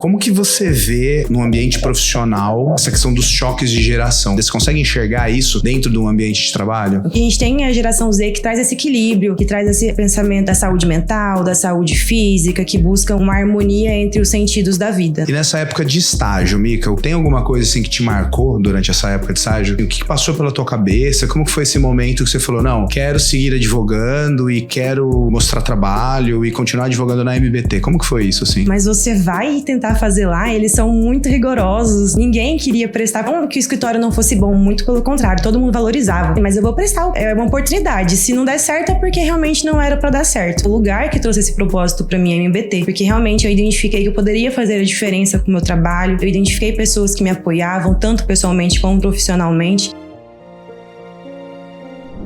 Como que você vê no ambiente profissional essa questão dos choques de geração? Você consegue enxergar isso dentro de um ambiente de trabalho? A gente tem a geração Z que traz esse equilíbrio, que traz esse pensamento da saúde mental, da saúde física, que busca uma harmonia entre os sentidos da vida. E nessa época de estágio, Mika, tem alguma coisa assim que te marcou durante essa época de estágio? O que passou pela tua cabeça? Como que foi esse momento que você falou, não, quero seguir advogando e quero mostrar trabalho e continuar advogando na MBT? Como que foi isso, assim? Mas você vai tentar fazer lá, eles são muito rigorosos. Ninguém queria prestar, não que o escritório não fosse bom, muito pelo contrário, todo mundo valorizava. Mas eu vou prestar, é uma oportunidade. Se não der certo é porque realmente não era pra dar certo. O lugar que trouxe esse propósito pra mim é a MBT, porque realmente eu identifiquei que eu poderia fazer a diferença com o meu trabalho, eu identifiquei pessoas que me apoiavam, tanto pessoalmente como profissionalmente.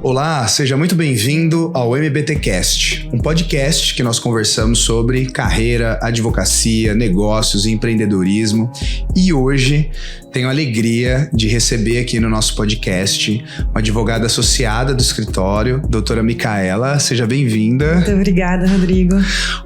Olá, seja muito bem-vindo ao MBTcast, um podcast que nós conversamos sobre carreira, advocacia, negócios e empreendedorismo. E hoje tenho a alegria de receber aqui no nosso podcast uma advogada associada do escritório, doutora Micaela. Seja bem-vinda. Muito obrigada, Rodrigo.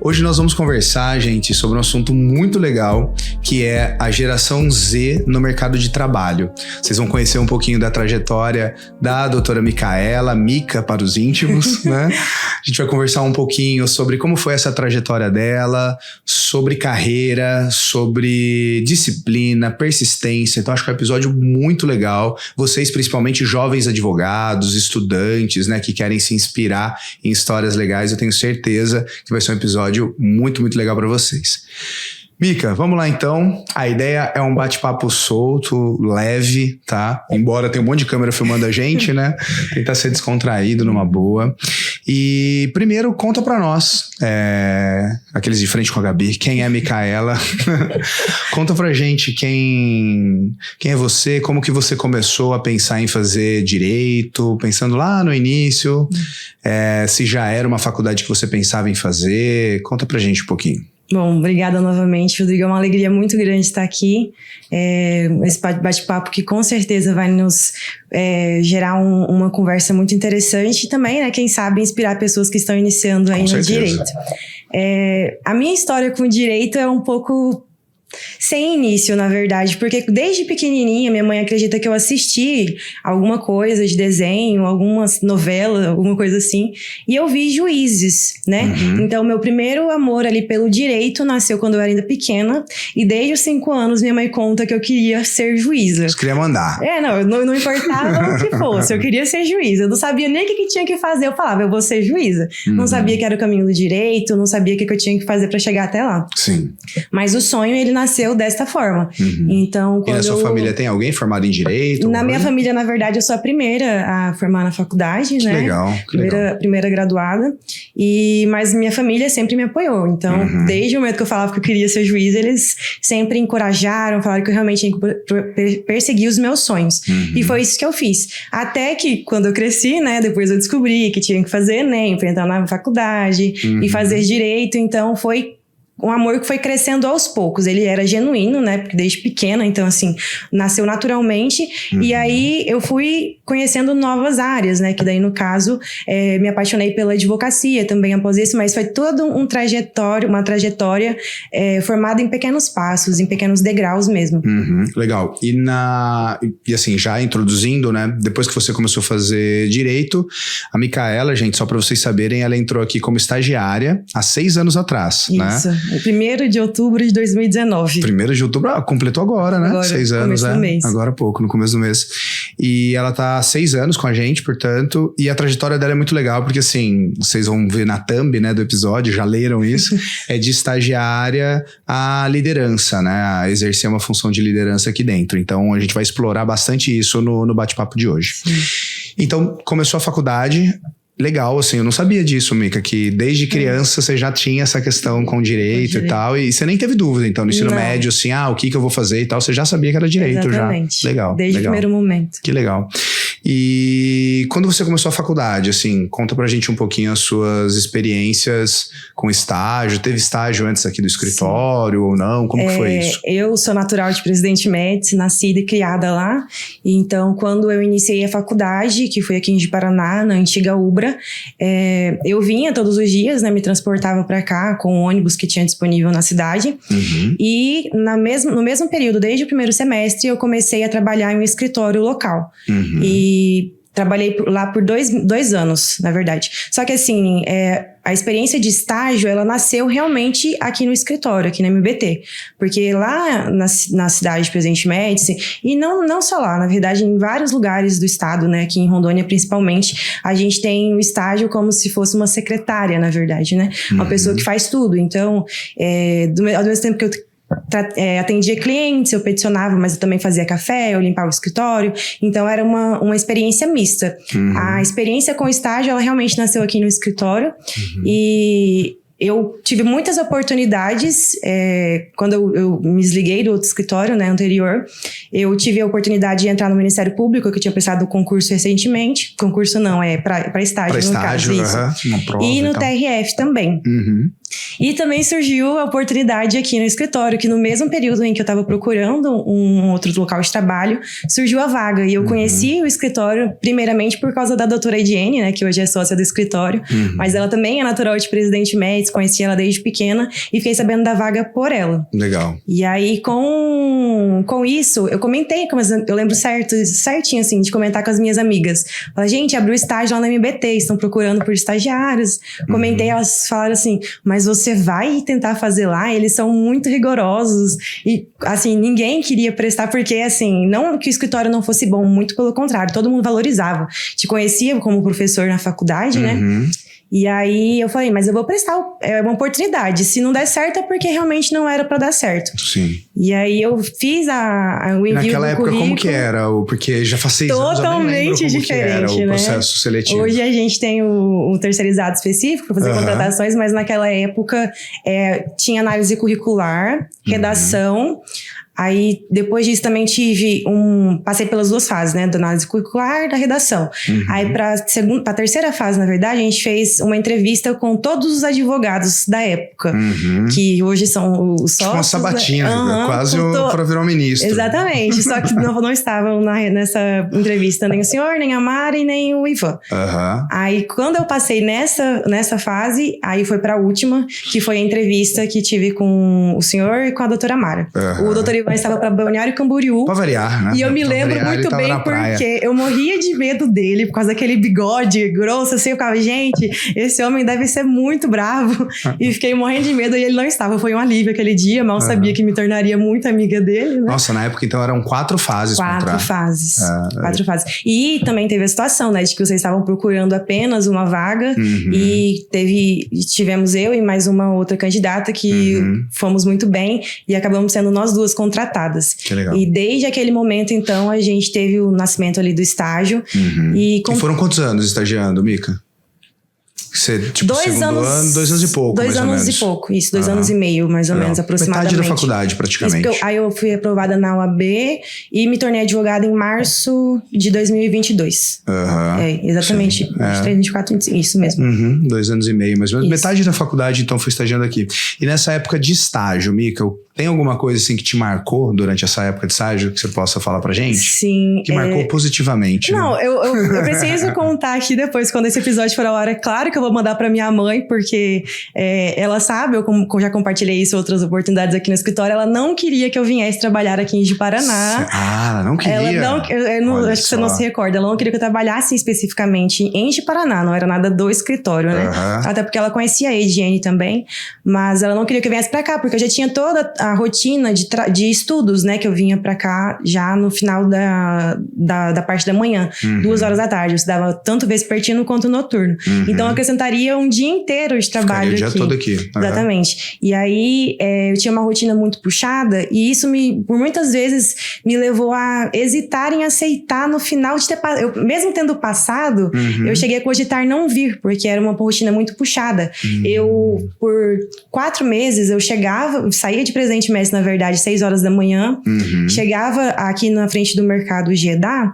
Hoje nós vamos conversar, gente, sobre um assunto muito legal, que é a geração Z no mercado de trabalho. Vocês vão conhecer um pouquinho da trajetória da doutora Micaela, Mica para os íntimos, né? A gente vai conversar um pouquinho sobre como foi essa trajetória dela, sobre carreira, sobre disciplina, persistência. Então acho que é um episódio muito legal. Vocês, principalmente jovens advogados, estudantes, né, que querem se inspirar em histórias legais, eu tenho certeza que vai ser um episódio muito, muito legal para vocês. Mica, vamos lá então. A ideia é um bate-papo solto, leve, tá? Embora tenha um monte de câmera filmando a gente, né? Tentar ser descontraído numa boa. E primeiro, conta pra nós, aqueles de frente com a Gabi, quem é a Micaela? Conta pra gente quem é você, como que você começou a pensar em fazer direito, pensando lá no início, se já era uma faculdade que você pensava em fazer. Conta pra gente um pouquinho. Bom, obrigada novamente, Rodrigo. É uma alegria muito grande estar aqui. Esse bate-papo que com certeza vai nos gerar uma conversa muito interessante e também, né, quem sabe, inspirar pessoas que estão iniciando aí no direito. A minha história com o direito é um pouco sem início, na verdade, porque desde pequenininha minha mãe acredita que eu assisti alguma coisa de desenho, alguma novela, alguma coisa assim, e eu vi Juízes, né? Uhum. Então, meu primeiro amor ali pelo direito nasceu quando eu era ainda pequena, e desde os 5 anos minha mãe conta que eu queria ser juíza. Você queria mandar. Não importava o que fosse, eu queria ser juíza. Eu não sabia nem o que tinha que fazer, eu falava, eu vou ser juíza. Uhum. Não sabia que era o caminho do direito, não sabia o que eu tinha que fazer pra chegar até lá. Sim. Mas o sonho, ele nasceu desta forma. Uhum. Então, e na sua família tem alguém formado em direito? Na minha família, na verdade, eu sou a primeira a formar na faculdade, né? Legal, primeira graduada. Mas minha família sempre me apoiou. Então, desde o momento que eu falava que eu queria ser juiz, eles sempre encorajaram, falaram que eu realmente tinha que perseguir os meus sonhos. E foi isso que eu fiz. Até que, quando eu cresci, né? Depois eu descobri que tinha que fazer ENEM, pra entrar na faculdade e fazer direito. Então, foi um amor que foi crescendo aos poucos. Ele era genuíno, né? Porque desde pequena, então assim, nasceu naturalmente. E aí eu fui conhecendo novas áreas, né? Que daí, no caso, me apaixonei pela advocacia também após isso, mas foi toda uma trajetória formada em pequenos passos, em pequenos degraus mesmo. Legal. E assim, já introduzindo, né? Depois que você começou a fazer direito, a Micaela, gente, só pra vocês saberem, ela entrou aqui como estagiária há 6 anos atrás, isso, né? 1º de outubro de 2019. 1º de outubro, completou agora, né? Agora, 6 anos, começo do mês. Agora há pouco, no começo do mês. E ela tá há 6 anos com a gente, portanto, e a trajetória dela é muito legal, porque assim, vocês vão ver na thumb, né, do episódio, já leram isso, é de estagiária à liderança, né? A exercer uma função de liderança aqui dentro. Então, a gente vai explorar bastante isso no bate-papo de hoje. Sim. Então, começou a faculdade. Legal, assim, eu não sabia disso, Mica, que desde criança você já tinha essa questão com direito e tal, e você nem teve dúvida, então, no ensino médio, assim, o que eu vou fazer e tal, você já sabia que era direito. Exatamente. Já. Legal. Desde o primeiro momento. Que legal. E quando você começou a faculdade, assim, conta pra gente um pouquinho as suas experiências com estágio. Teve estágio antes aqui do escritório ou não? Como que foi isso? Eu sou natural de Presidente Médici, nascida e criada lá. Então, quando eu iniciei a faculdade, que foi aqui em Ji-Paraná, na antiga Ubra, eu vinha todos os dias, né? Me transportava pra cá com o ônibus que tinha disponível na cidade. E no mesmo período, desde o primeiro semestre, eu comecei a trabalhar em um escritório local. E trabalhei lá por dois anos, na verdade. Só que assim, a experiência de estágio, ela nasceu realmente aqui no escritório, aqui na MBT. Porque lá na cidade de Presidente Médici, e não só lá, na verdade, em vários lugares do estado, né? Aqui em Rondônia, principalmente, a gente tem o estágio como se fosse uma secretária, na verdade, né? Uma pessoa que faz tudo. Então, ao mesmo tempo que eu atendia clientes, eu peticionava, mas eu também fazia café, eu limpava o escritório. Então era uma experiência mista. A experiência com o estágio, ela realmente nasceu aqui no escritório. E eu tive muitas oportunidades. Quando eu me desliguei do outro escritório, né, anterior, eu tive a oportunidade de entrar no Ministério Público, que eu tinha prestado o concurso recentemente. Concurso não, para estágio, no caso. Uma prova e no TRF também. E também surgiu a oportunidade aqui no escritório, que no mesmo período em que eu estava procurando um outro local de trabalho, surgiu a vaga. E eu conheci o escritório primeiramente por causa da doutora Ediene, né, que hoje é sócia do escritório, mas ela também é natural de Presidente Médici, conheci ela desde pequena e fiquei sabendo da vaga por ela. Legal. E aí, com isso, eu comentei, eu lembro certinho, assim, de comentar com as minhas amigas. Falei, gente, abriu estágio lá na MBT, estão procurando por estagiários. Comentei, elas falaram assim, mas você vai tentar fazer lá? Eles são muito rigorosos. E, assim, ninguém queria prestar, porque, assim, não que o escritório não fosse bom, muito pelo contrário, todo mundo valorizava. Te conhecia como professor na faculdade, né? E aí eu falei, mas eu vou prestar, é uma oportunidade. Se não der certo é porque realmente não era pra dar certo. Sim. E aí eu fiz o envio naquela do época, currículo. como que era? Porque já faz 6 anos, Totalmente diferente, como que era o processo seletivo. Hoje a gente tem o terceirizado específico para fazer contratações, mas naquela época tinha análise curricular, redação. Aí, depois disso, também passei pelas 2 fases, né? Da análise curricular e da redação. Aí, pra terceira fase, na verdade, a gente fez uma entrevista com todos os advogados da época. Que hoje são os sócios. Tipo uma sabatina, quase para virar um ministro. Exatamente. Só que não estavam nessa entrevista nem o senhor, nem a Mari, nem o Ivan. Aí, quando eu passei nessa fase, aí foi pra última, que foi a entrevista que tive com o senhor e com a doutora Mara. O doutor Ivan estava para Balneário Camboriú. Pra variar, né? E eu me lembro muito bem porque eu morria de medo dele por causa daquele bigode grosso, assim. Eu ficava, gente, esse homem deve ser muito bravo. E fiquei morrendo de medo e ele não estava. Foi um alívio aquele dia, mal sabia que me tornaria muito amiga dele, né? Nossa, na época então eram 4 fases. 4 fases. 4 fases. E também teve a situação, né, de que vocês estavam procurando apenas uma vaga e tivemos eu e mais uma outra candidata que fomos muito bem e acabamos sendo nós duas contratadas. Que legal. E desde aquele momento, então, a gente teve o nascimento ali do estágio. E foram quantos anos estagiando, Mica? Você, tipo, 2 anos. 2 anos e pouco, 2 anos e pouco, isso, 2 anos e meio, mais ou menos, aproximadamente. Metade da faculdade, praticamente. Isso, aí eu fui aprovada na UAB e me tornei advogada em março de 2022. Exatamente. 23, 24, 25, isso mesmo. 2 anos e meio, mais ou menos. Metade da faculdade, então, foi estagiando aqui. E nessa época de estágio, Mica, tem alguma coisa assim que te marcou durante essa época de estágio que você possa falar pra gente? Sim. Que marcou positivamente. Não, né? eu preciso contar aqui depois, quando esse episódio for ao ar. É claro que eu vou mandar pra minha mãe, porque ela sabe, eu já compartilhei isso em outras oportunidades aqui no escritório, ela não queria que eu viesse trabalhar aqui em Ji-Paraná. Ela não queria? Ela acho que você não se recorda, ela não queria que eu trabalhasse especificamente em Ji-Paraná, não era nada do escritório, né? Até porque ela conhecia a Ediene também, mas ela não queria que eu viesse pra cá, porque eu já tinha toda a rotina de estudos, né, que eu vinha pra cá já no final da parte da manhã, 2 horas da tarde, eu estudava tanto vespertino quanto noturno. Então eu acrescentaria um dia inteiro de trabalho aqui. Ficaria o dia todo aqui. Exatamente. E aí eu tinha uma rotina muito puxada e isso por muitas vezes me levou a hesitar em aceitar no final de ter passado. Mesmo tendo passado, eu cheguei a cogitar não vir, porque era uma rotina muito puxada. Por 4 meses eu saía de Presidente presidente Messi, na verdade, 6 horas da manhã. Chegava aqui na frente do mercado Jeddah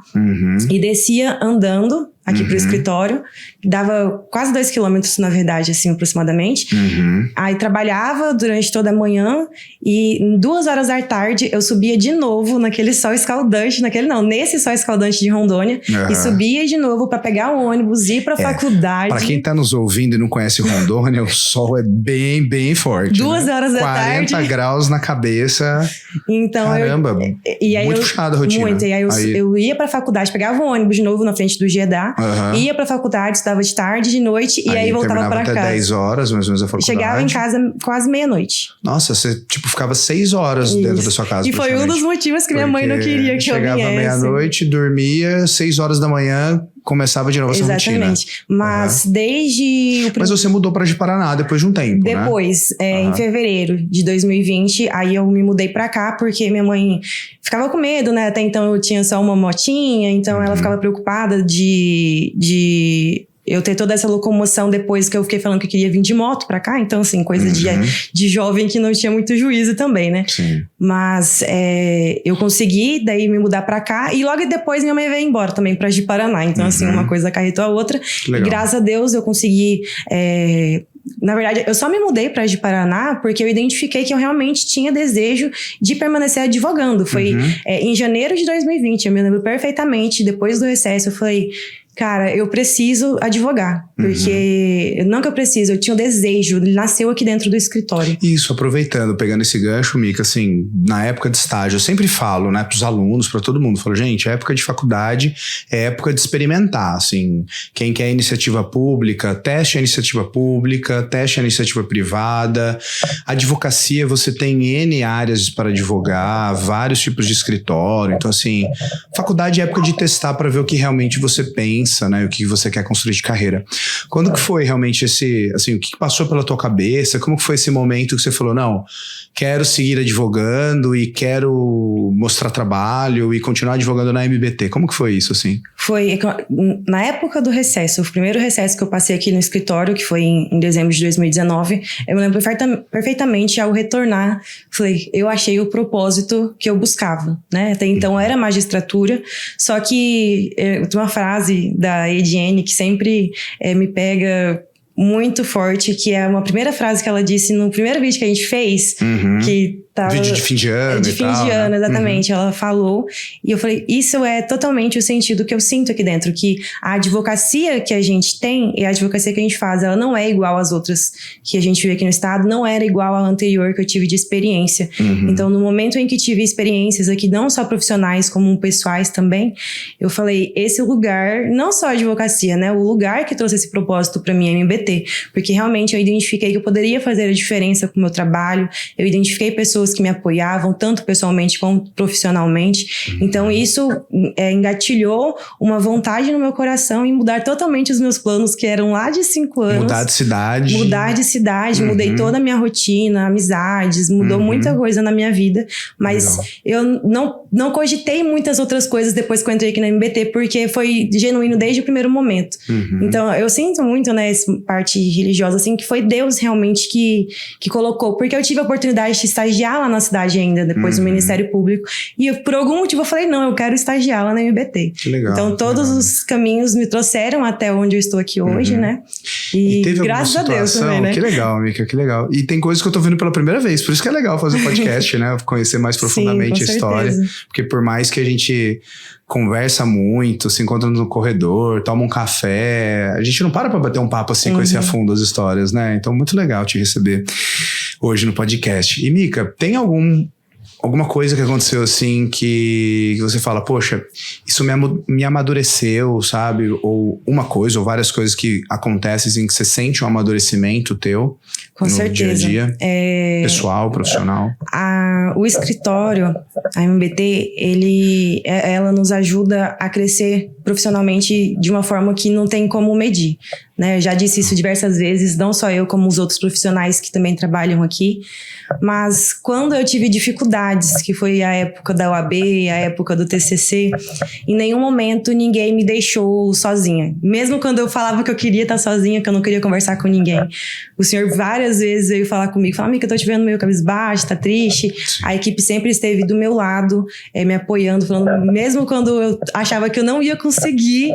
e descia andando aqui pro escritório. Dava quase 2 quilômetros, na verdade, assim, aproximadamente. Aí trabalhava durante toda a manhã e 2 horas da tarde eu subia de novo naquele sol escaldante, nesse sol escaldante de Rondônia, e subia de novo para pegar o ônibus e ir pra faculdade. Para quem tá nos ouvindo e não conhece Rondônia, o sol é bem, bem forte. 2 horas da tarde. 40 graus na cabeça. Então, caramba, e aí muito puxada a rotina. Muito, e aí eu ia pra faculdade, pegava o ônibus de novo na frente do Jeddah, ia pra faculdade, estudava de tarde, de noite, e aí voltava pra casa. Até 10 horas, mais ou menos, a faculdade. Chegava em casa quase meia-noite. Nossa, você, ficava 6 horas dentro da sua casa. E foi um dos motivos que minha mãe não queria que eu viesse. Chegava meia-noite, dormia, 6 horas da manhã, começava de novo essa rotina. Exatamente. Mas desde... Mas você mudou para Ji-Paraná depois de um tempo, depois, em fevereiro de 2020, aí eu me mudei pra cá, porque minha mãe ficava com medo, né? Até então eu tinha só uma motinha, então ela ficava preocupada de eu ter toda essa locomoção depois que eu fiquei falando que eu queria vir de moto pra cá. Então, assim, coisa de jovem que não tinha muito juízo também, né? Sim. Mas eu consegui daí me mudar pra cá. E logo depois minha mãe veio embora também pra Ji-Paraná. Então, assim, uma coisa acarretou a outra. E graças a Deus eu consegui... Na verdade, eu só me mudei pra Ji-Paraná porque eu identifiquei que eu realmente tinha desejo de permanecer advogando. Foi em janeiro de 2020, eu me lembro perfeitamente. Depois do recesso, eu falei... Cara, eu preciso advogar, porque não que eu preciso, eu tinha um desejo, ele nasceu aqui dentro do escritório. Isso, aproveitando, pegando esse gancho, Mica, assim, na época de estágio, eu sempre falo, né, pros alunos, pra todo mundo, falo, gente, época de faculdade é época de experimentar, assim, quem quer iniciativa pública, teste a iniciativa pública, teste a iniciativa privada, advocacia, você tem N áreas para advogar, vários tipos de escritório, então assim, faculdade é época de testar pra ver o que realmente você pensa, né, o que você quer construir de carreira. Quando que foi realmente esse, assim, o que passou pela tua cabeça? Como que foi esse momento que você falou, não, quero seguir advogando e quero mostrar trabalho e continuar advogando na MBT? Como que foi isso, assim? Foi na época do recesso, o primeiro recesso que eu passei aqui no escritório, que foi em dezembro de 2019, eu me lembro perfeitamente ao retornar, falei, eu achei o propósito que eu buscava, né? Até então era magistratura, só que tem uma frase da Ediene que sempre me pega muito forte, que é uma primeira frase que ela disse no primeiro vídeo que a gente fez, que tava... Vídeo de fim de ano de fim de ano, exatamente. Ela falou, e eu falei, isso é totalmente o sentido que eu sinto aqui dentro, que a advocacia que a gente tem e a advocacia que a gente faz, ela não é igual às outras que a gente vê aqui no estado, não era igual à anterior que eu tive de experiência. Então, no momento em que tive experiências aqui, não só profissionais, como pessoais também, eu falei, esse lugar, não só a advocacia, né? O lugar que trouxe esse propósito pra mim é MBT, porque realmente eu identifiquei que eu poderia fazer a diferença com o meu trabalho, eu identifiquei pessoas que me apoiavam, tanto pessoalmente quanto profissionalmente. Então isso engatilhou uma vontade no meu coração em mudar totalmente os meus planos, que eram lá de 5 anos. Mudar de cidade. Mudei toda a minha rotina, amizades, mudou muita coisa na minha vida, mas eu não cogitei muitas outras coisas depois que eu entrei aqui na MBT, porque foi genuíno desde o primeiro momento. Então eu sinto muito, né, essa parte religiosa, assim, que foi Deus realmente que colocou, porque eu tive a oportunidade de estagiar lá na cidade ainda, depois do Ministério Público, e por algum motivo eu falei, não, eu quero estagiar lá na MBT. Que legal. Então todos os caminhos me trouxeram até onde eu estou aqui hoje, né? E teve graças a Deus também, né? Que legal, Mica, que legal. E tem coisas que eu tô vendo pela primeira vez, por isso que é legal fazer um podcast, né? Conhecer mais profundamente a história. Porque por mais que a gente conversa muito, se encontra no corredor, toma um café, a gente não para pra bater um papo assim, conhecer a fundo as histórias, né? Então, muito legal te receber hoje no podcast. E, Mica, tem alguma coisa que aconteceu assim que você fala, poxa, isso me amadureceu, sabe? Ou uma coisa, ou várias coisas que acontecem assim, que você sente um amadurecimento teu com no certeza. Dia a dia, pessoal, profissional. O escritório, a MBT, ela nos ajuda a crescer profissionalmente de uma forma que não tem como medir, né? Eu já disse isso diversas vezes, não só eu, como os outros profissionais que também trabalham aqui. Mas quando eu tive dificuldades, que foi a época da OAB, a época do TCC, em nenhum momento ninguém me deixou sozinha. Mesmo quando eu falava que eu queria estar sozinha, que eu não queria conversar com ninguém. O senhor várias vezes veio falar comigo, falar, amiga, eu tô te vendo meio cabisbaixo, tá triste. Sim. A equipe sempre esteve do meu lado, me apoiando, falando, mesmo quando eu achava que eu não ia conseguir,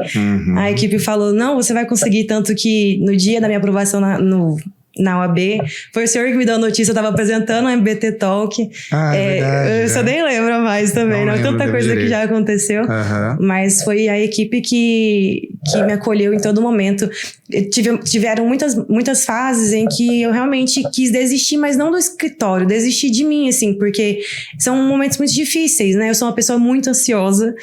a equipe falou, não, você vai conseguir, tanto que no dia da minha aprovação na OAB, foi o senhor que me deu a notícia, eu estava apresentando o MBT Talk. Verdade, eu só nem lembro mais também, não tanta coisa que já aconteceu, mas foi a equipe que me acolheu em todo momento. Tiveram muitas fases em que eu realmente quis desistir, mas não do escritório, desistir de mim, assim, porque são momentos muito difíceis, né? Eu sou uma pessoa muito ansiosa,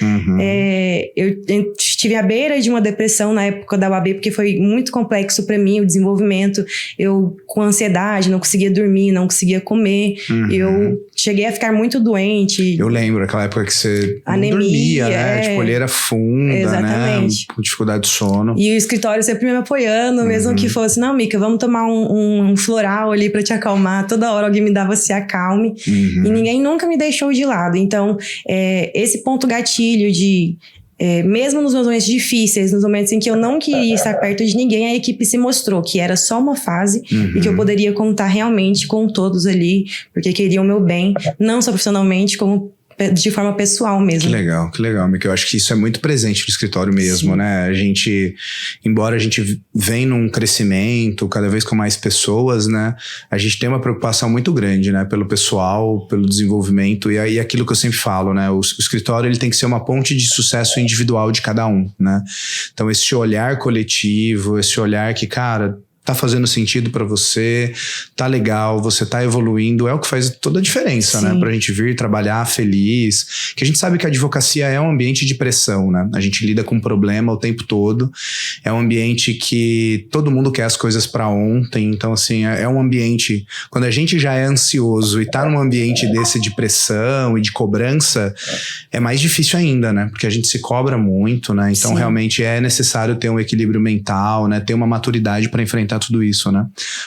eu estive à beira de uma depressão na época da UAB, porque foi muito complexo para mim o desenvolvimento. Eu com ansiedade, não conseguia dormir, não conseguia comer. Eu cheguei a ficar muito doente. Eu lembro aquela época que você anemia, não dormia, né? Tipo, olheira funda, exatamente, né? Com dificuldade de sono. E o escritório sempre me apoiando, mesmo que fosse, não, Mica, vamos tomar um floral ali pra te acalmar. Toda hora alguém me dava se acalme. E ninguém nunca me deixou de lado. Então, esse ponto gatilho de... mesmo nos meus momentos difíceis, nos momentos em que eu não queria estar perto de ninguém, a equipe se mostrou que era só uma fase e que eu poderia contar realmente com todos ali, porque queriam o meu bem, não só profissionalmente, como de forma pessoal mesmo. Que legal, Mica. Eu acho que isso é muito presente no escritório mesmo, sim, né? A gente, embora a gente venha num crescimento cada vez com mais pessoas, né? A gente tem uma preocupação muito grande, né? Pelo pessoal, pelo desenvolvimento e aquilo que eu sempre falo, né? O escritório, ele tem que ser uma ponte de sucesso individual de cada um, né? Então, esse olhar coletivo, esse olhar que, cara... tá fazendo sentido pra você, tá legal, você tá evoluindo, é o que faz toda a diferença, sim, né? Pra gente vir trabalhar feliz, que a gente sabe que a advocacia é um ambiente de pressão, né? A gente lida com problema o tempo todo, é um ambiente que todo mundo quer as coisas pra ontem, então assim, é um ambiente, quando a gente já é ansioso e tá num ambiente desse de pressão e de cobrança, é mais difícil ainda, né? Porque a gente se cobra muito, né? Então, sim, realmente é necessário ter um equilíbrio mental, né? Ter uma maturidade pra enfrentar tudo isso, né?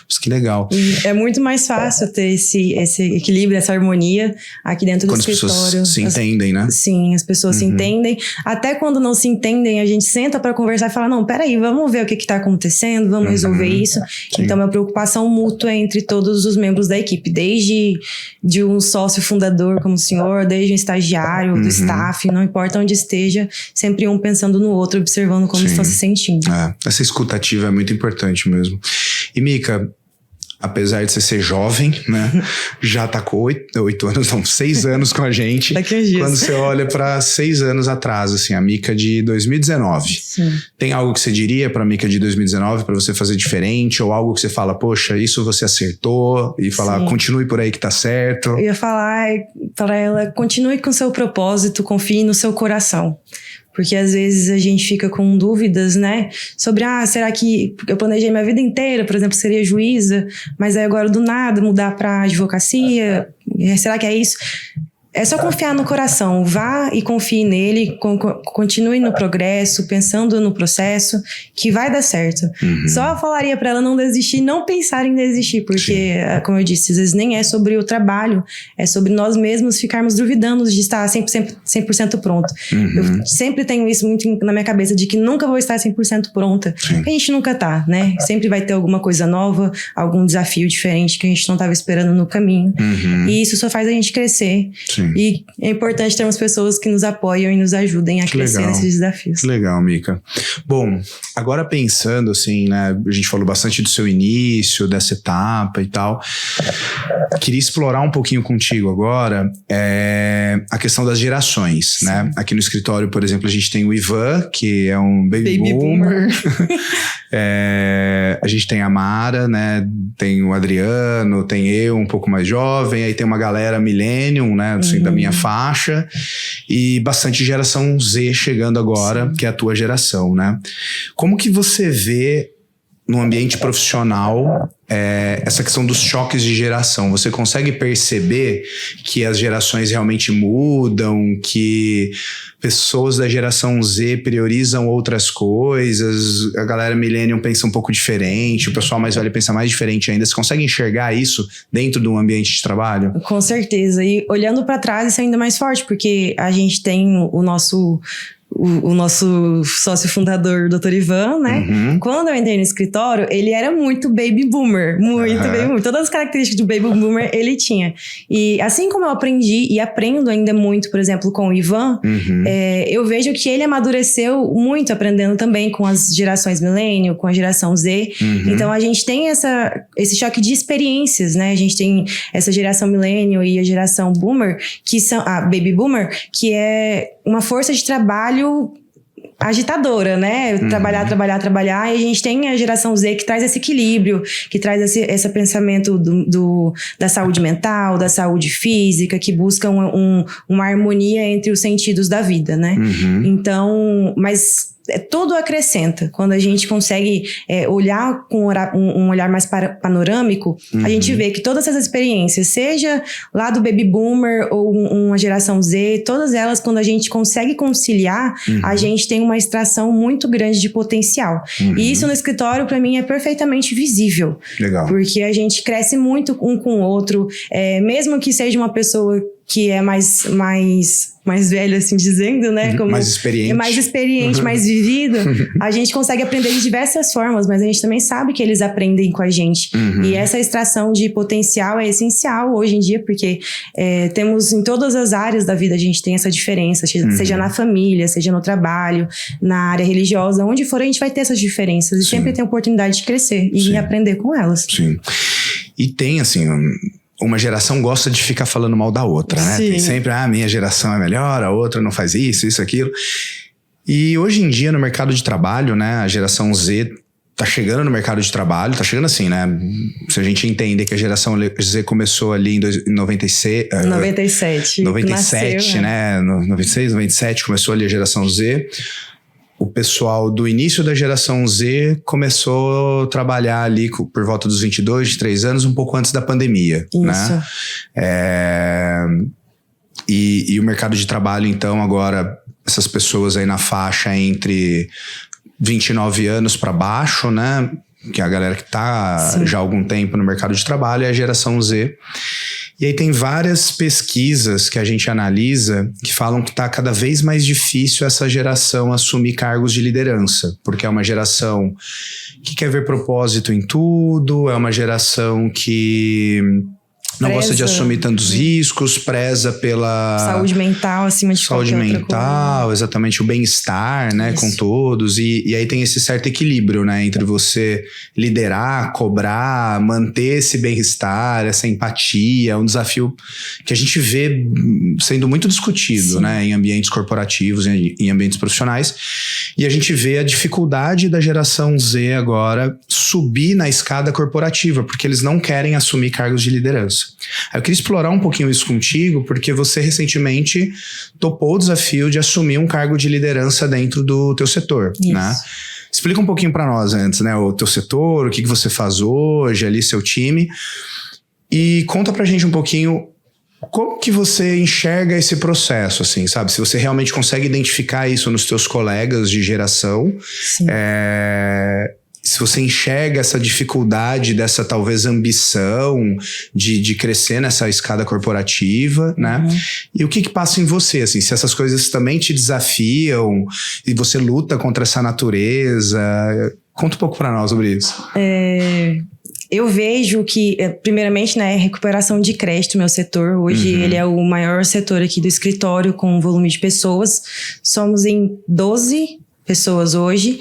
Mas que legal. É muito mais fácil ter esse equilíbrio, essa harmonia aqui dentro do escritório. Quando as pessoas se entendem, né? Sim, as pessoas se entendem. Até quando não se entendem, a gente senta pra conversar e fala, não, peraí, vamos ver o que tá acontecendo, vamos resolver isso. Sim. Então, uma preocupação mútua entre todos os membros da equipe, desde de um sócio fundador como o senhor, desde um estagiário, do staff, não importa onde esteja, sempre um pensando no outro, observando como estão se sentindo. Essa escutativa é muito importante mesmo. E Mica, apesar de você ser jovem, né? Já tá com 6 anos com a gente. Daqui uns dias. Quando você olha para 6 anos atrás, assim, a Mica de 2019. Sim. Tem algo que você diria pra Mica de 2019 para você fazer diferente? Ou algo que você fala, poxa, isso você acertou? E falar, sim, continue por aí que tá certo. Eu ia falar para ela, continue com seu propósito, confie no seu coração. Porque às vezes a gente fica com dúvidas, né? Sobre, será que eu planejei minha vida inteira, por exemplo, seria juíza, mas aí agora do nada mudar para advocacia? Será que é isso? É só confiar no coração, vá e confie nele, continue no progresso, pensando no processo, que vai dar certo. Só falaria para ela não desistir, não pensar em desistir, porque, sim, como eu disse, às vezes nem é sobre o trabalho, é sobre nós mesmos ficarmos duvidando de estar 100% pronto. Eu sempre tenho isso muito na minha cabeça, de que nunca vou estar 100% pronta, porque a gente nunca tá, né? Sempre vai ter alguma coisa nova, algum desafio diferente que a gente não estava esperando no caminho. E isso só faz a gente crescer. Sim. E é importante termos pessoas que nos apoiam e nos ajudem a crescer nesses desafios. Que legal, Mica. Bom, agora pensando assim, né? A gente falou bastante do seu início, dessa etapa e tal. Queria explorar um pouquinho contigo agora a questão das gerações, sim, né? Aqui no escritório, por exemplo, a gente tem o Ivan, que é um baby boomer. A gente tem a Mara, né? Tem o Adriano, tem eu, um pouco mais jovem. Aí tem uma galera millennium, né? Assim, da minha faixa. E bastante geração Z chegando agora, sim, que é a tua geração, né? Como que você vê no ambiente profissional, essa questão dos choques de geração. Você consegue perceber que as gerações realmente mudam, que pessoas da geração Z priorizam outras coisas, a galera millennial pensa um pouco diferente, o pessoal mais velho pensa mais diferente ainda. Você consegue enxergar isso dentro de um ambiente de trabalho? Com certeza. E olhando para trás, isso é ainda mais forte, porque a gente tem o nosso sócio fundador, Dr. Ivan, né? Uhum. Quando eu entrei no escritório, ele era muito baby boomer. Muito baby boomer. Todas as características do baby boomer ele tinha. E assim como eu aprendi e aprendo ainda muito, por exemplo, com o Ivan, eu vejo que ele amadureceu muito aprendendo também com as gerações millennial, com a geração Z. Então a gente tem esse choque de experiências, né? A gente tem essa geração millennial e a geração boomer, que são a baby boomer, que é uma força de trabalho agitadora, né? Trabalhar. E a gente tem a geração Z que traz esse equilíbrio, que traz esse pensamento da saúde mental, da saúde física, que busca uma harmonia entre os sentidos da vida, né? Então, mas tudo acrescenta. Quando a gente consegue olhar com um olhar mais panorâmico, a gente vê que todas essas experiências, seja lá do baby boomer ou uma geração Z, todas elas, quando a gente consegue conciliar, a gente tem uma extração muito grande de potencial. E isso no escritório, para mim, é perfeitamente visível. Legal. Porque a gente cresce muito um com o outro, mesmo que seja uma pessoa que é mais velho, assim dizendo, né? Como mais experiente. Mais experiente, mais vivido. A gente consegue aprender de diversas formas, mas a gente também sabe que eles aprendem com a gente. E essa extração de potencial é essencial hoje em dia, porque temos em todas as áreas da vida, a gente tem essa diferença, seja na família, seja no trabalho, na área religiosa, onde for a gente vai ter essas diferenças. E sempre tem a oportunidade de crescer e aprender com elas. Sim. E tem, assim... Uma geração gosta de ficar falando mal da outra, né? Sim. Tem sempre, a minha geração é melhor, a outra não faz isso, aquilo. E hoje em dia, no mercado de trabalho, né? A geração Z tá chegando no mercado de trabalho, tá chegando assim, né? Se a gente entender que a geração Z começou ali em 97, nasceu, né? 96, 97, começou ali a geração Z. O pessoal do início da geração Z começou a trabalhar ali por volta dos 22, 23 anos, um pouco antes da pandemia. Isso. Né? E o mercado de trabalho, então, agora, essas pessoas aí na faixa entre 29 anos para baixo, né? Que é a galera que tá já há algum tempo no mercado de trabalho, é a geração Z. E aí tem várias pesquisas que a gente analisa que falam que tá cada vez mais difícil essa geração assumir cargos de liderança, porque é uma geração que quer ver propósito em tudo, é uma geração que não gosta de assumir tantos riscos, preza pela... Saúde mental acima de qualquer outra coisa. Saúde mental, exatamente, o bem-estar, né, com todos. E aí tem esse certo equilíbrio, né, entre você liderar, cobrar, manter esse bem-estar, essa empatia, um desafio que a gente vê sendo muito discutido, né, em ambientes corporativos, em ambientes profissionais. E a gente vê a dificuldade da geração Z agora subir na escada corporativa, porque eles não querem assumir cargos de liderança. Eu queria explorar um pouquinho isso contigo, porque você recentemente topou o desafio de assumir um cargo de liderança dentro do teu setor, né? Explica um pouquinho para nós antes, né? O teu setor, o que você faz hoje, ali seu time, e conta pra gente um pouquinho como que você enxerga esse processo, assim, sabe? Se você realmente consegue identificar isso nos teus colegas de geração, se você enxerga essa dificuldade dessa talvez ambição de crescer nessa escada corporativa, né? E o que passa em você, assim, se essas coisas também te desafiam e você luta contra essa natureza. Conta um pouco pra nós sobre isso. Eu vejo que, primeiramente, né, recuperação de crédito, meu setor. Hoje ele é o maior setor aqui do escritório com volume de pessoas. Somos em 12 pessoas hoje.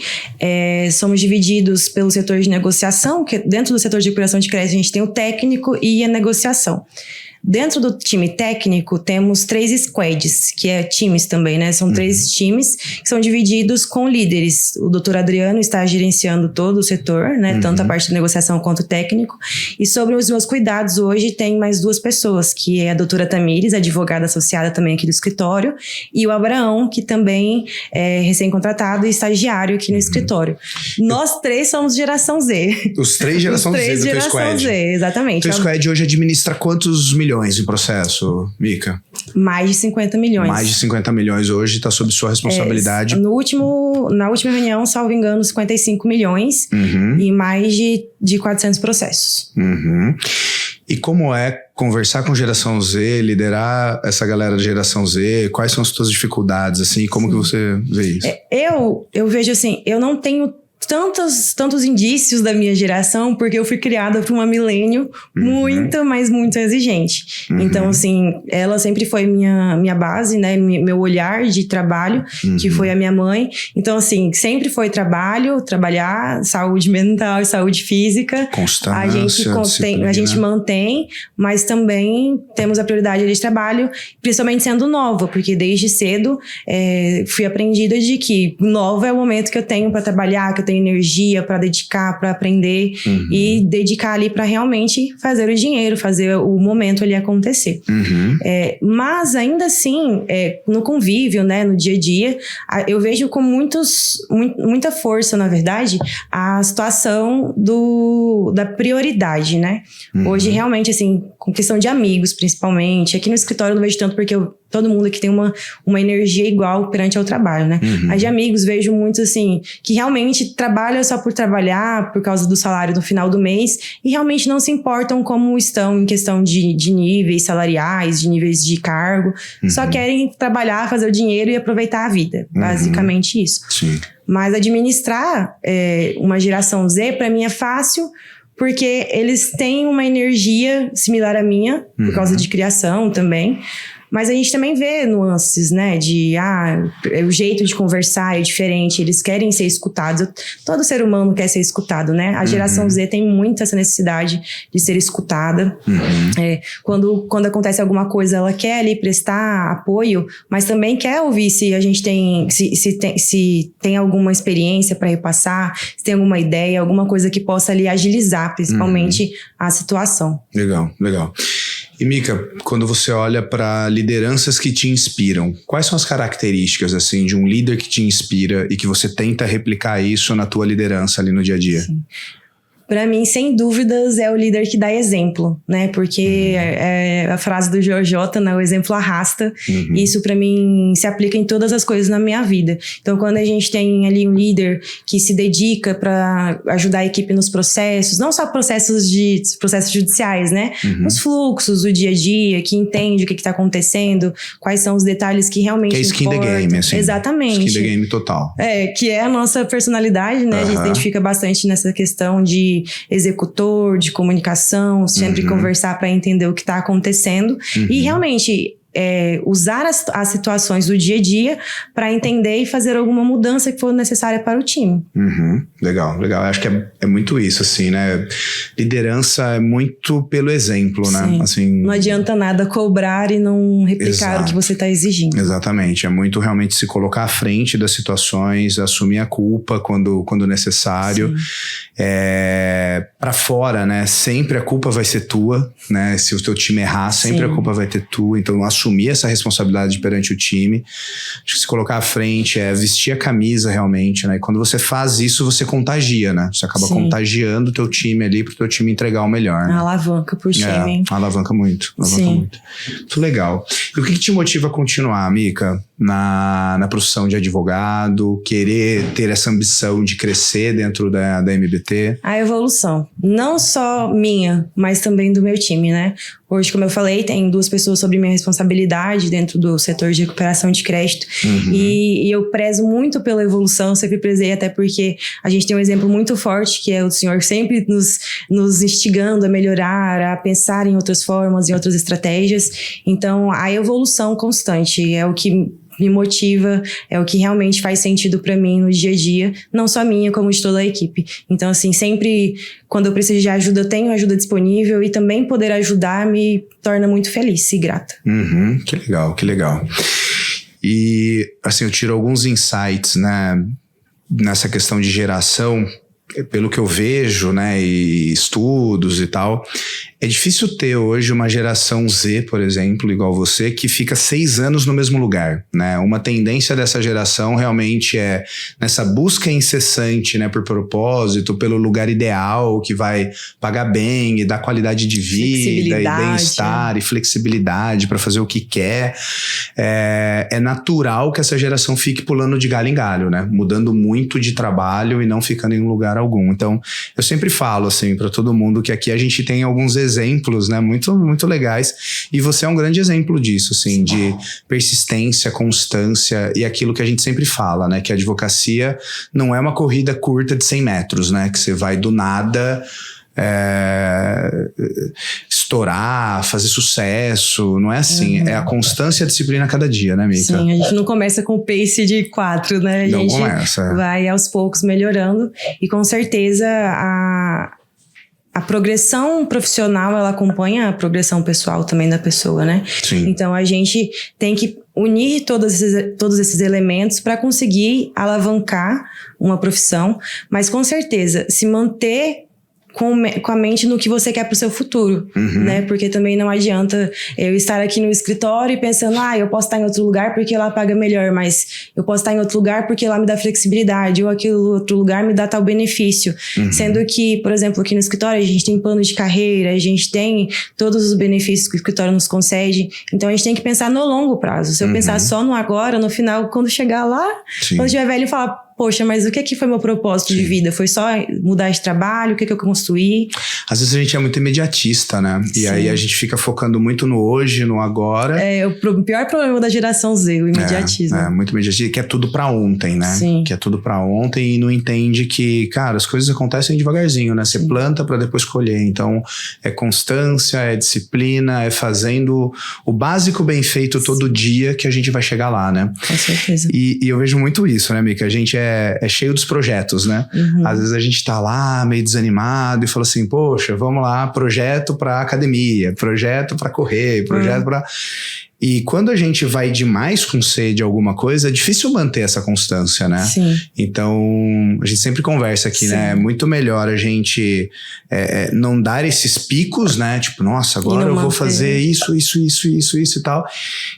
Somos divididos pelo setor de negociação, que dentro do setor de recuperação de crédito a gente tem o técnico e a negociação. Dentro do time técnico, temos 3 squads, que é times também, né? São 3 times que são divididos com líderes. O doutor Adriano está gerenciando todo o setor, né? Tanto a parte de negociação quanto o técnico. E sobre os meus cuidados, hoje tem mais 2 pessoas, que é a doutora Tamires, advogada associada também aqui do escritório, e o Abraão, que também é recém-contratado e estagiário aqui no escritório. Nós 3 somos geração Z. Os 3 geração Z do teu squad. Z, exatamente. O teu squad hoje administra quantos milhões em processo, Mica? Mais de 50 milhões. Mais de 50 milhões hoje está sob sua responsabilidade. Na última reunião, salvo engano, 55 milhões e mais de 400 processos. E como é conversar com geração Z, liderar essa galera da geração Z? Quais são as suas dificuldades, assim? Como que você vê isso? Eu vejo assim, eu não tenho tantos indícios da minha geração, porque eu fui criada por uma milênio muito, mas muito exigente. Então, assim, ela sempre foi minha base, né? Meu olhar de trabalho, que foi a minha mãe. Então, assim, sempre foi trabalhar, saúde mental e saúde física. Constância, a gente mantém, mas também temos a prioridade de trabalho, principalmente sendo nova, porque desde cedo fui aprendida de que nova é o momento que eu tenho para trabalhar, que eu tenho energia para dedicar, para aprender e dedicar ali para realmente fazer o dinheiro, fazer o momento ali acontecer. Mas ainda assim, no convívio, né, no dia a dia, eu vejo com muita força, na verdade, a situação da prioridade, né? Hoje, realmente, assim, com questão de amigos, principalmente, aqui no escritório eu não vejo tanto porque todo mundo aqui tem uma energia igual perante ao trabalho, né? Mas de amigos vejo muito assim, que realmente trabalham só por trabalhar, por causa do salário no final do mês, e realmente não se importam como estão em questão de níveis salariais, de níveis de cargo, só querem trabalhar, fazer o dinheiro e aproveitar a vida. Basicamente isso. Sim. Mas administrar uma geração Z, pra mim, é fácil, porque eles têm uma energia similar à minha, por causa de criação também. Mas a gente também vê nuances, né? O jeito de conversar é diferente, eles querem ser escutados. Todo ser humano quer ser escutado, né? A geração Z tem muito essa necessidade de ser escutada. Quando acontece alguma coisa, ela quer ali prestar apoio, mas também quer ouvir se a gente se tem alguma experiência para repassar, se tem alguma ideia, alguma coisa que possa ali agilizar, principalmente, a situação. Legal. E Mica, quando você olha para lideranças que te inspiram, quais são as características assim de um líder que te inspira e que você tenta replicar isso na tua liderança ali no dia a dia? Sim. Pra mim, sem dúvidas, é o líder que dá exemplo, né? Porque é a frase do Jota, né? O exemplo arrasta. E isso, pra mim, se aplica em todas as coisas na minha vida. Então, quando a gente tem ali um líder que se dedica pra ajudar a equipe nos processos, não só processos judiciais, né? Os fluxos do dia a dia, que entende o que tá acontecendo, quais são os detalhes que realmente que é skin importam. The game, assim. Exatamente. Skin the game total. Que é a nossa personalidade, né? A gente se identifica bastante nessa questão de executor, de comunicação, sempre conversar para entender o que está acontecendo e realmente usar as situações do dia a dia para entender e fazer alguma mudança que for necessária para o time. Legal. Eu acho que é muito isso, assim, né? Liderança é muito pelo exemplo, né? Sim. Assim, não adianta nada cobrar e não replicar o que você está exigindo. Exatamente. É muito realmente se colocar à frente das situações, assumir a culpa quando necessário. Para fora, né? Sempre a culpa vai ser tua, né? Se o teu time errar, sempre a culpa vai ter tua. Então, assumir essa responsabilidade perante o time. Acho que se colocar à frente vestir a camisa realmente, né? E quando você faz isso, você contagia, né? Você acaba contagiando o teu time ali pro teu time entregar o melhor. Né? Alavanca pro time. Alavanca muito. Muito legal. E o que te motiva a continuar, Mica? Na profissão de advogado, querer ter essa ambição de crescer dentro da MBT? A evolução, não só minha, mas também do meu time, né? Hoje, como eu falei, tem 2 pessoas sobre minha responsabilidade dentro do setor de recuperação de crédito. E eu prezo muito pela evolução, sempre prezei, até porque a gente tem um exemplo muito forte, que é o senhor sempre nos instigando a melhorar, a pensar em outras formas, em outras estratégias. Então, a evolução constante é o que me motiva, é o que realmente faz sentido pra mim no dia a dia, não só minha, como de toda a equipe. Então, assim, sempre quando eu preciso de ajuda, eu tenho ajuda disponível, e também poder ajudar me torna muito feliz e grata. Que legal, que legal. E, assim, eu tiro alguns insights, né, nessa questão de geração, pelo que eu vejo, né, e estudos e tal. É difícil ter hoje uma geração Z, por exemplo, igual você, que fica 6 anos no mesmo lugar, né? Uma tendência dessa geração realmente é nessa busca incessante, né, por propósito, pelo lugar ideal, que vai pagar bem e dar qualidade de vida e bem-estar e flexibilidade para fazer o que quer. É natural que essa geração fique pulando de galho em galho, né? Mudando muito de trabalho e não ficando em lugar algum. Então, eu sempre falo assim para todo mundo que aqui a gente tem alguns exemplos, né, muito, muito legais, e você é um grande exemplo disso, assim, de persistência, constância e aquilo que a gente sempre fala, né, que a advocacia não é uma corrida curta de 100 metros, né, que você vai do nada estourar, fazer sucesso, não é assim, é a constância e a disciplina a cada dia, né, Mica? Sim, a gente não começa com o pace de 4, né, a gente vai aos poucos melhorando, e com certeza a progressão profissional, ela acompanha a progressão pessoal também da pessoa, né? Sim. Então, a gente tem que unir todos esses elementos para conseguir alavancar uma profissão, mas com certeza, se manter com a mente no que você quer pro seu futuro, né? Porque também não adianta eu estar aqui no escritório e pensando, eu posso estar em outro lugar porque lá paga melhor, mas eu posso estar em outro lugar porque lá me dá flexibilidade, ou aquele outro lugar me dá tal benefício. Sendo que, por exemplo, aqui no escritório a gente tem plano de carreira, a gente tem todos os benefícios que o escritório nos concede, então a gente tem que pensar no longo prazo. Se eu pensar só no agora, no final, quando chegar lá, quando eu estiver velho, eu falar, poxa, mas o que foi meu propósito de vida? Foi só mudar de trabalho? O que eu construí? Às vezes a gente é muito imediatista, né? E aí a gente fica focando muito no hoje, no agora. É o pior problema da geração Z, o imediatismo. Muito imediatismo, que é tudo pra ontem, né? Sim. Que é tudo pra ontem e não entende que, cara, as coisas acontecem devagarzinho, né? Você planta pra depois colher. Então, é constância, é disciplina, é fazendo o básico bem feito todo dia que a gente vai chegar lá, né? Com certeza. E eu vejo muito isso, né, Mica? A gente é cheio dos projetos, né? Às vezes a gente tá lá meio desanimado e fala assim, poxa, vamos lá, projeto pra academia, projeto pra correr, projeto pra... E quando a gente vai demais com sede alguma coisa, é difícil manter essa constância, né? Sim. Então, a gente sempre conversa aqui, né? É muito melhor a gente não dar esses picos, né? Tipo, nossa, agora eu vou fazer isso e tal.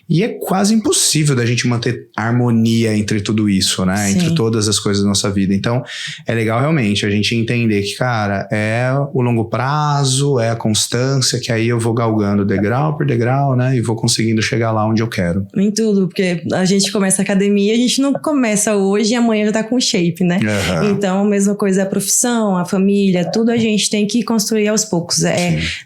E é quase impossível da gente manter harmonia entre tudo isso, né? Sim. Entre todas as coisas da nossa vida. Então, é legal realmente a gente entender que, cara, é o longo prazo, é a constância, que aí eu vou galgando degrau por degrau, né? E vou conseguindo chegar lá onde eu quero. Em tudo, porque a gente começa a academia, a gente não começa hoje e amanhã já tá com shape, né? Então, a mesma coisa, a profissão, a família, tudo a gente tem que construir aos poucos.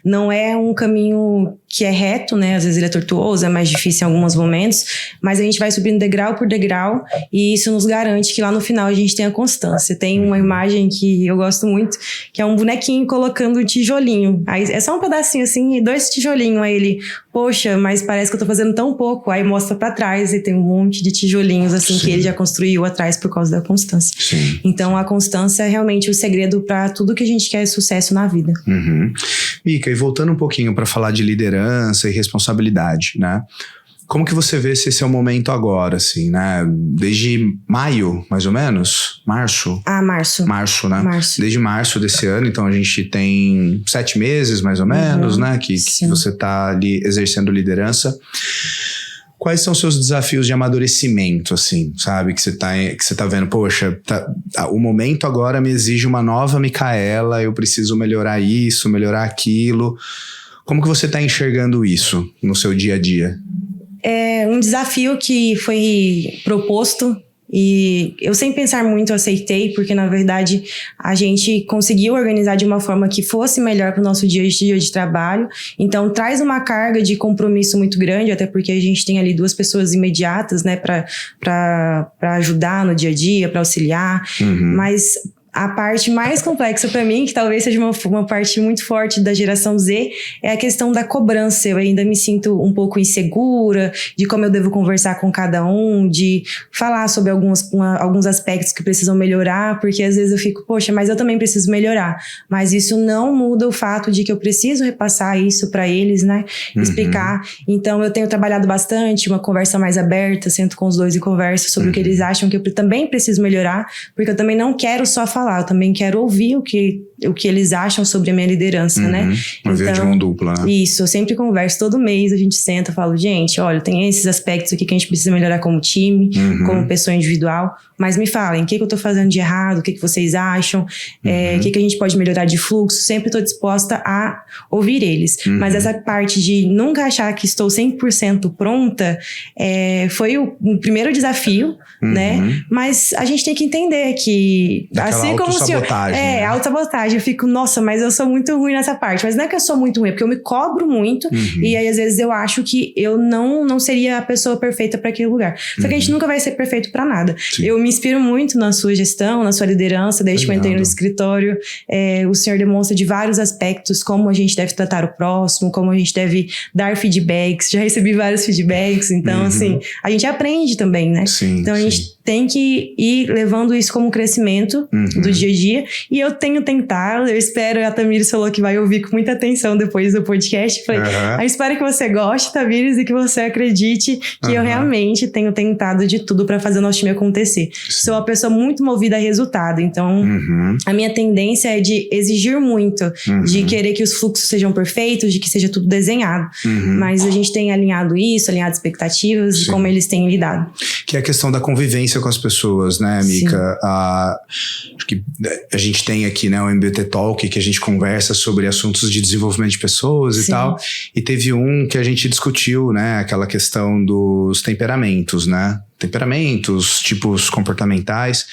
Não é um caminho que é reto, né? Às vezes ele é tortuoso, é mais difícil em alguns momentos, mas a gente vai subindo degrau por degrau e isso nos garante que lá no final a gente tem a constância. Tem uma imagem que eu gosto muito, que é um bonequinho colocando um tijolinho. Aí é só um pedacinho assim e 2 tijolinhos. Aí ele, poxa, mas parece que eu tô fazendo tão pouco. Aí mostra pra trás e tem um monte de tijolinhos assim que ele já construiu atrás por causa da constância. Sim. Então a constância é realmente o segredo pra tudo que a gente quer sucesso na vida. Mica, e voltando um pouquinho pra falar de liderança e responsabilidade, né? Como que você vê se esse é o momento agora, assim, né? Desde maio, mais ou menos? Março? Março. Março, né? Março. Desde março desse ano, então a gente tem 7 meses, mais ou menos, né? Que você tá ali exercendo liderança. Quais são os seus desafios de amadurecimento, assim, sabe? Que você tá vendo, poxa, o momento agora me exige uma nova Micaela, eu preciso melhorar isso, melhorar aquilo. Como que você tá enxergando isso no seu dia a dia? É um desafio que foi proposto e eu, sem pensar muito, aceitei, porque na verdade a gente conseguiu organizar de uma forma que fosse melhor para o nosso dia a dia de trabalho. Então traz uma carga de compromisso muito grande, até porque a gente tem ali 2 pessoas imediatas, né, para ajudar no dia a dia, para auxiliar, mas a parte mais complexa para mim, que talvez seja uma parte muito forte da geração Z, é a questão da cobrança. Eu ainda me sinto um pouco insegura de como eu devo conversar com cada um, de falar sobre alguns aspectos que precisam melhorar, porque às vezes eu fico, poxa, mas eu também preciso melhorar. Mas isso não muda o fato de que eu preciso repassar isso para eles, né? Explicar. Então eu tenho trabalhado bastante, uma conversa mais aberta, sento com os dois e converso sobre o que eles acham que eu também preciso melhorar, porque eu também não quero só falar, eu também quero ouvir o que eles acham sobre a minha liderança, né? Uma via de mão dupla, né? Isso, eu sempre converso, todo mês a gente senta, falo, gente, olha, tem esses aspectos aqui que a gente precisa melhorar como time, como pessoa individual, mas me falem, o que eu tô fazendo de errado, o que vocês acham, o que a gente pode melhorar de fluxo, sempre tô disposta a ouvir eles. Mas essa parte de nunca achar que estou 100% pronta, foi o primeiro desafio, né? Mas a gente tem que entender que, daquela assim como o senhor... né? Autossabotagem. Eu fico, nossa, mas eu sou muito ruim nessa parte. Mas não é que eu sou muito ruim, é porque eu me cobro muito. E aí, às vezes, eu acho que eu não seria a pessoa perfeita para aquele lugar. Só que a gente nunca vai ser perfeito para nada. Sim. Eu me inspiro muito na sua gestão, na sua liderança, desde que eu entrei no escritório. O senhor demonstra de vários aspectos como a gente deve tratar o próximo, como a gente deve dar feedbacks. Já recebi vários feedbacks. Então, assim, a gente aprende também, né? Sim, então, a gente tem que ir levando isso como crescimento do dia a dia. E eu tenho tentado, eu espero, a Tamires falou que vai ouvir com muita atenção depois do podcast. Falei, eu espero que você goste, Tamires, e que você acredite que eu realmente tenho tentado de tudo para fazer o nosso time acontecer. Sou uma pessoa muito movida a resultado, então a minha tendência é de exigir muito, de querer que os fluxos sejam perfeitos, de que seja tudo desenhado. Mas a gente tem alinhado expectativas e como eles têm lidado. Que é a questão da convivência com as pessoas, né, Mica? Acho que a gente tem aqui, né, o MBT Talk, que a gente conversa sobre assuntos de desenvolvimento de pessoas e tal. E teve um que a gente discutiu, né, aquela questão dos temperamentos, né? Temperamentos, tipos comportamentais,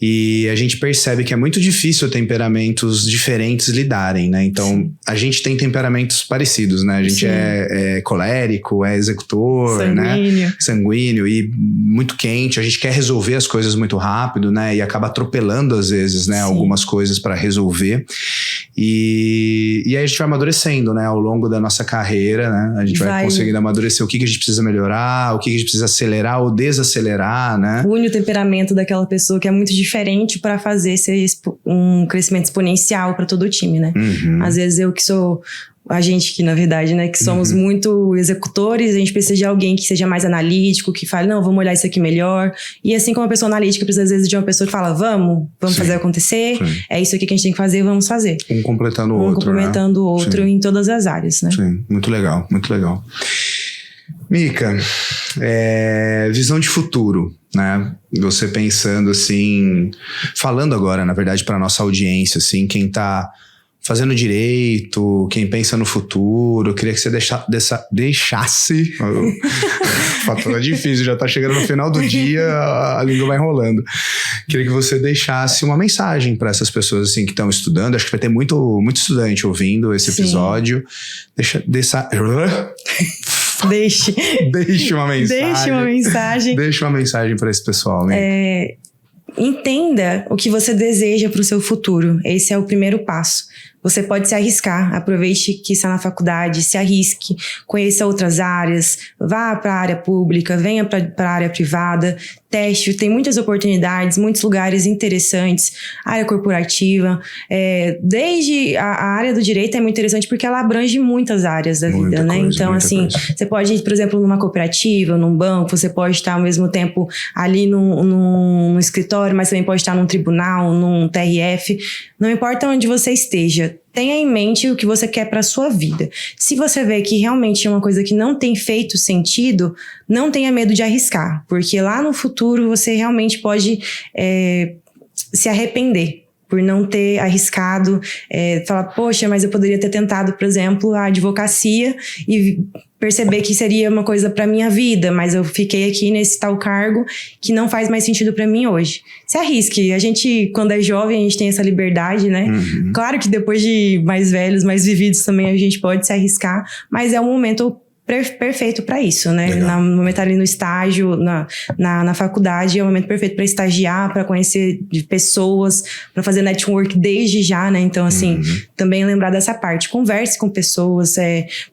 e a gente percebe que é muito difícil temperamentos diferentes lidarem, né? Então, a gente tem temperamentos parecidos, né? A gente é colérico, é executor, né? Sanguíneo e muito quente. A gente quer resolver as coisas muito rápido, né? E acaba atropelando, às vezes, né? Algumas coisas para resolver. E aí a gente vai amadurecendo, né? Ao longo da nossa carreira, né? A gente vai conseguindo amadurecer o que a gente precisa melhorar, o que a gente precisa acelerar ou desacelerar, né? Une o temperamento daquela pessoa que é muito diferente para fazer um crescimento exponencial para todo o time, né? Às vezes eu que sou... A gente que, na verdade, né, que somos muito executores, a gente precisa de alguém que seja mais analítico, que fale, não, vamos olhar isso aqui melhor. E assim como a pessoa analítica precisa, às vezes, de uma pessoa que fala, vamos fazer acontecer, é isso aqui que a gente tem que fazer, vamos fazer. Um completando o outro, complementando o outro em todas as áreas, né? Sim, muito legal, muito legal. Mica, visão de futuro, né? Você pensando assim, falando agora, na verdade, para nossa audiência, assim, quem tá fazendo direito, quem pensa no futuro, eu queria que você deixasse. O fator é difícil, já tá chegando no final do dia, a língua vai enrolando. Queria que você deixasse uma mensagem para essas pessoas assim que estão estudando. Acho que vai ter muito estudante ouvindo esse episódio. Deixe uma mensagem. Deixe uma mensagem para esse pessoal, né? Entenda o que você deseja para o seu futuro. Esse é o primeiro passo. Você pode se arriscar, aproveite que está na faculdade, se arrisque, conheça outras áreas, vá para a área pública, venha para a área privada, teste, tem muitas oportunidades, muitos lugares interessantes, área corporativa, desde a área do direito é muito interessante porque ela abrange muitas áreas da vida, né? Então, assim, você pode ir, por exemplo, numa cooperativa, num banco, você pode estar ao mesmo tempo ali num escritório, mas também pode estar num tribunal, num TRF, não importa onde você esteja, tenha em mente o que você quer para a sua vida. Se você vê que realmente é uma coisa que não tem feito sentido, não tenha medo de arriscar, porque lá no futuro você realmente pode se arrepender por não ter arriscado, falar, poxa, mas eu poderia ter tentado, por exemplo, a advocacia e perceber que seria uma coisa para minha vida, mas eu fiquei aqui nesse tal cargo que não faz mais sentido para mim hoje. Se arrisque. A gente, quando é jovem, a gente tem essa liberdade, né? Claro que depois de mais velhos, mais vividos também, a gente pode se arriscar, mas é um momento perfeito para isso, né? No momento ali no estágio, na faculdade, é o momento perfeito para estagiar, para conhecer de pessoas, para fazer network desde já, né? Então, assim, também lembrar dessa parte. Converse com pessoas,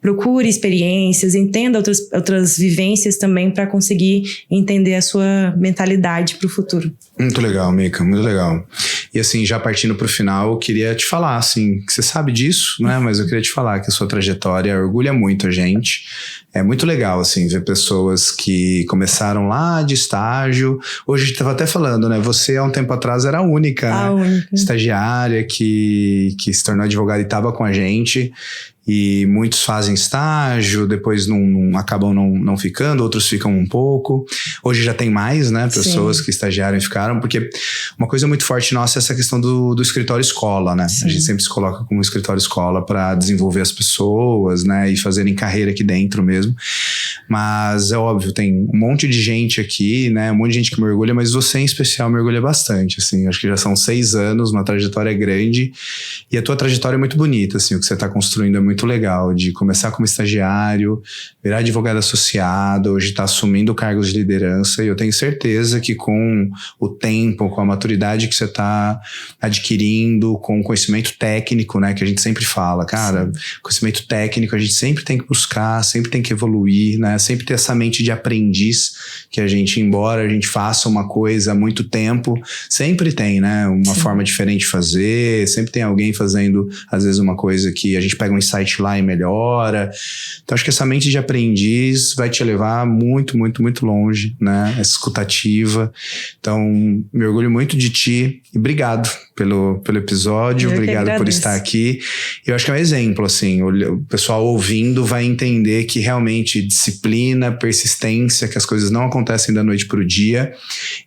procure experiências, entenda outras vivências também para conseguir entender a sua mentalidade para o futuro. Muito legal, Mica, muito legal. E assim, já partindo pro final, eu queria te falar, assim, que você sabe disso, né? Mas eu queria te falar que a sua trajetória orgulha muito a gente. É muito legal, assim, ver pessoas que começaram lá de estágio. Hoje a gente estava até falando, né? Você, há um tempo atrás, era a única estagiária que se tornou advogada e estava com a gente. E muitos fazem estágio, depois acabam não ficando, outros ficam um pouco. Hoje já tem mais, né, pessoas que estagiaram e ficaram, porque uma coisa muito forte nossa é essa questão do escritório escola, né? Sim. A gente sempre se coloca como escritório escola para desenvolver as pessoas, né, e fazerem carreira aqui dentro mesmo. Mas é óbvio, tem um monte de gente aqui, né, um monte de gente que me orgulha, mas você em especial me orgulha bastante, assim. Acho que já são 6 anos, uma trajetória grande, e a tua trajetória é muito bonita, assim, o que você está construindo é muito legal, de começar como estagiário, virar advogado associado, hoje está assumindo cargos de liderança, e eu tenho certeza que com o tempo, com a maturidade que você está adquirindo, com o conhecimento técnico, né, que a gente sempre fala, cara, conhecimento técnico a gente sempre tem que buscar, sempre tem que evoluir, né, sempre ter essa mente de aprendiz, que a gente, embora a gente faça uma coisa há muito tempo, sempre tem, né, uma forma diferente de fazer, sempre tem alguém fazendo, às vezes, uma coisa que a gente pega um insight lá e melhora. Então acho que essa mente de aprendiz vai te levar muito, muito, muito longe, né? Essa escutativa. Então me orgulho muito de ti e obrigado pelo episódio, obrigado por estar aqui. Eu acho que é um exemplo, assim, o pessoal ouvindo vai entender que realmente disciplina, persistência, que as coisas não acontecem da noite pro dia,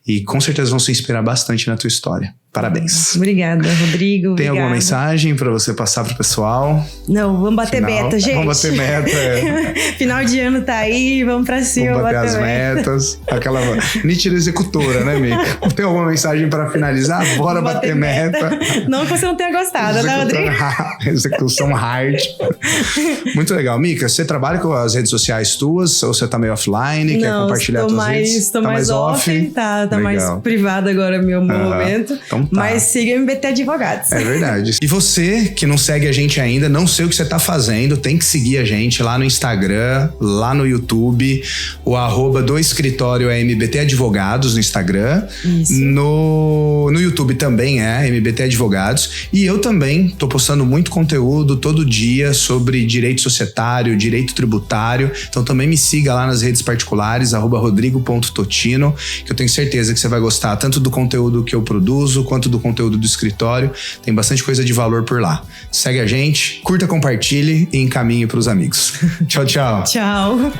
e com certeza vão se inspirar bastante na tua história. Parabéns. Obrigada, Rodrigo. Tem alguma mensagem para você passar pro pessoal? Não, vamos bater meta, gente. Vamos bater meta. Final de ano tá aí, vamos pra cima. Vamos bater as metas. Aquela nítida executora, né, Mica? Tem alguma mensagem para finalizar? Bora bater meta. Não que você não tenha gostado, né, Rodrigo? Execução hard. Muito legal. Mica, você trabalha com as redes sociais tuas ou você tá meio offline? Quer compartilhar suas redes? Tô mais off. Tá mais privado agora meu momento. Então tá. Mas siga MBT Advogados. É verdade. E você que não segue a gente ainda, não sei o que você tá fazendo, tem que seguir a gente lá no Instagram, lá no YouTube. O @ do escritório é MBT Advogados no Instagram. Isso. No YouTube também é MBT Advogados. E eu também tô postando muito conteúdo todo dia sobre direito societário, direito tributário. Então também me siga lá nas redes particulares, @rodrigo.totino, que eu tenho certeza que você vai gostar tanto do conteúdo que eu produzo, quanto do conteúdo do escritório. Tem bastante coisa de valor por lá. Segue a gente, curta, compartilhe e encaminhe pros amigos. Tchau, tchau. Tchau.